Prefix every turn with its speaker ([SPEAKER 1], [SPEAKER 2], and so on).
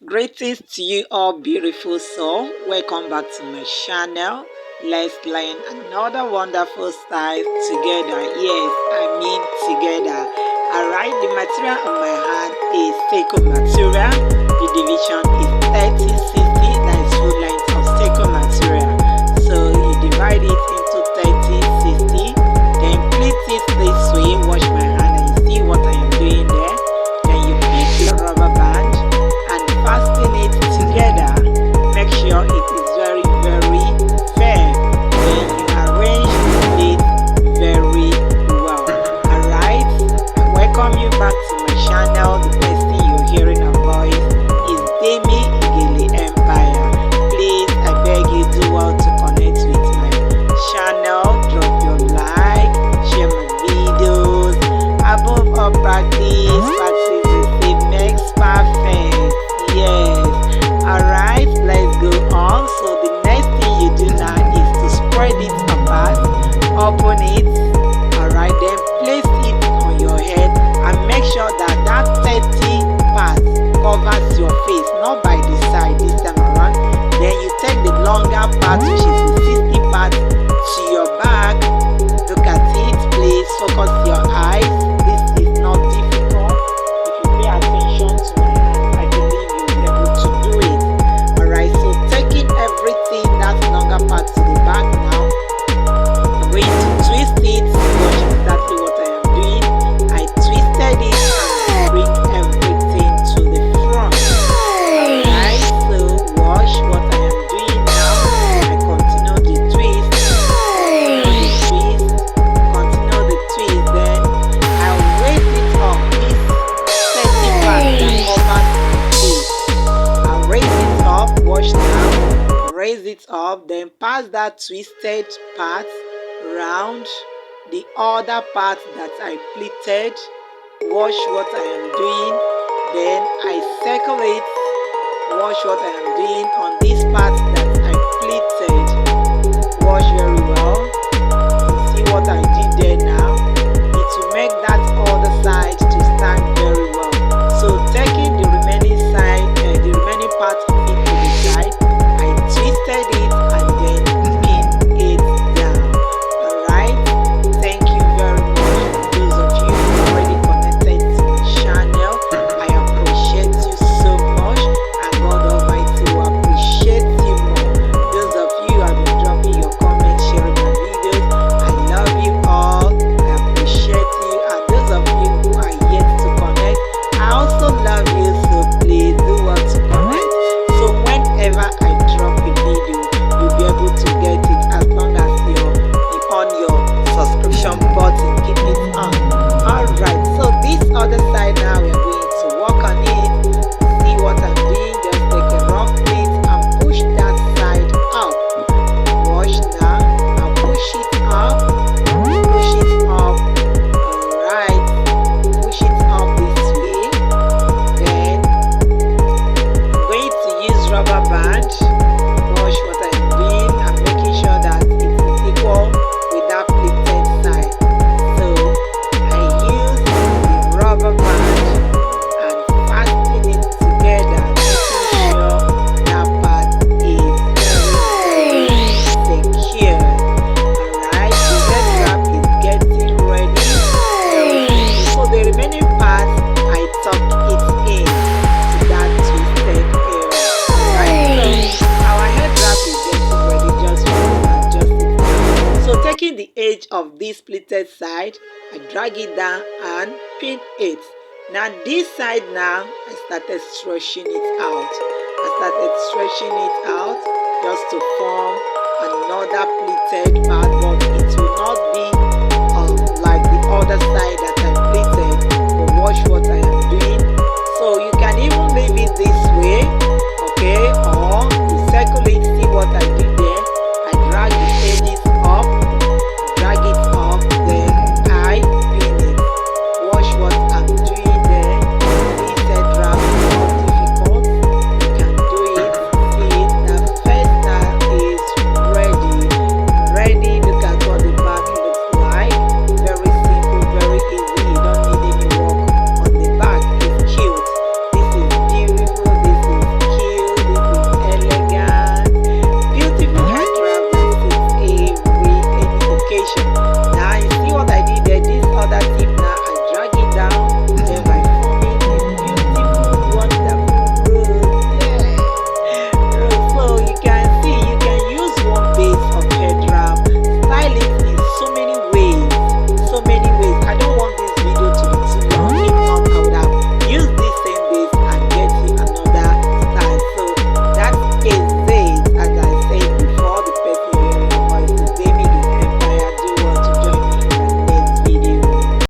[SPEAKER 1] Greetings to you all, beautiful soul. Welcome back to my channel. Let's learn another wonderful style together. Yes, I mean together. Alright, the material on my hand is second material. The division is 30/60. That is full length of second material. So you divide it into 30/60. Then pleat it this way. Wash my hand and you see what I am doing there. Then you pick your rubber band and fasten it together. Make sure it is very fair. Then you arrange the plate very well. Alright, I welcome you back to my channel. The best thing you're hearing a voice is Demi Igele Empire. Please, I beg you, do well to connect with my channel. Drop your like, share my videos. Above all, practice makes perfect. Yes. Alright, let's go on. So the next thing you do now is to spread it apart, open it. Alright, then place it on your head and make sure that that 30 part covers your face, not by the side this time around. Then you take the longer part, which is the 60 part, to your back. Look at it, please focus your eyes. This is not difficult. If you pay attention to my hand, I believe you'll be able to do it. Alright, so taking everything that's longer part to the back now, I'm going to twist it. Watch exactly what I am doing. I twisted it and bring everything to the front. Alright, so watch what I am doing now. I continue the twist, continue the twist, then I'll raise it up. This 30 part that covers my face. I'll raise it up, watch now. Raise it up, then pass that twisted part round the other part that I pleated. Watch what I am doing. Then I circle it. Watch what I am doing on this part that I pleated. Watch very well. See what I did there now. It will make that other side to stand very well. So taking the remaining side, the remaining part of it to the side, I twisted it and then pin it down. Alright, thank you very much for those of you who are already connected to my channel. I appreciate you so much, and God Almighty will appreciate you more. Those of you who have been dropping your comments, sharing my videos, I love you all. I appreciate you, and those of you who are yet to connect, I also love you. So please do what to connect. So whenever I drop a video, you'll be able to get it as long as you're on your subscription button. Keep it on. Alright, so this other side now, we're going to work on it. See what I'm doing? Just take a rough plate and push that side up. Watch now. I'll push it up. Push it up. Alright. Push it up this way. Then I'm going to use rubber band. Watch what I'm doing. I'm making sure that it is equal with that pleated side. So I use the rubber band and fasten it together, making sure that part is very secure. Alright, the headwrap is getting ready. So the remaining part, I tuck it in to that twisted area. Alright, so our headwrap is getting ready. Just adjust it down. So taking the edge of this pleated side, I drag it down and pin it. Now this side now, I started stretching it out. Just to form another pleated part, but it will not be like the other side that I pleated. But watch what I am doing. So you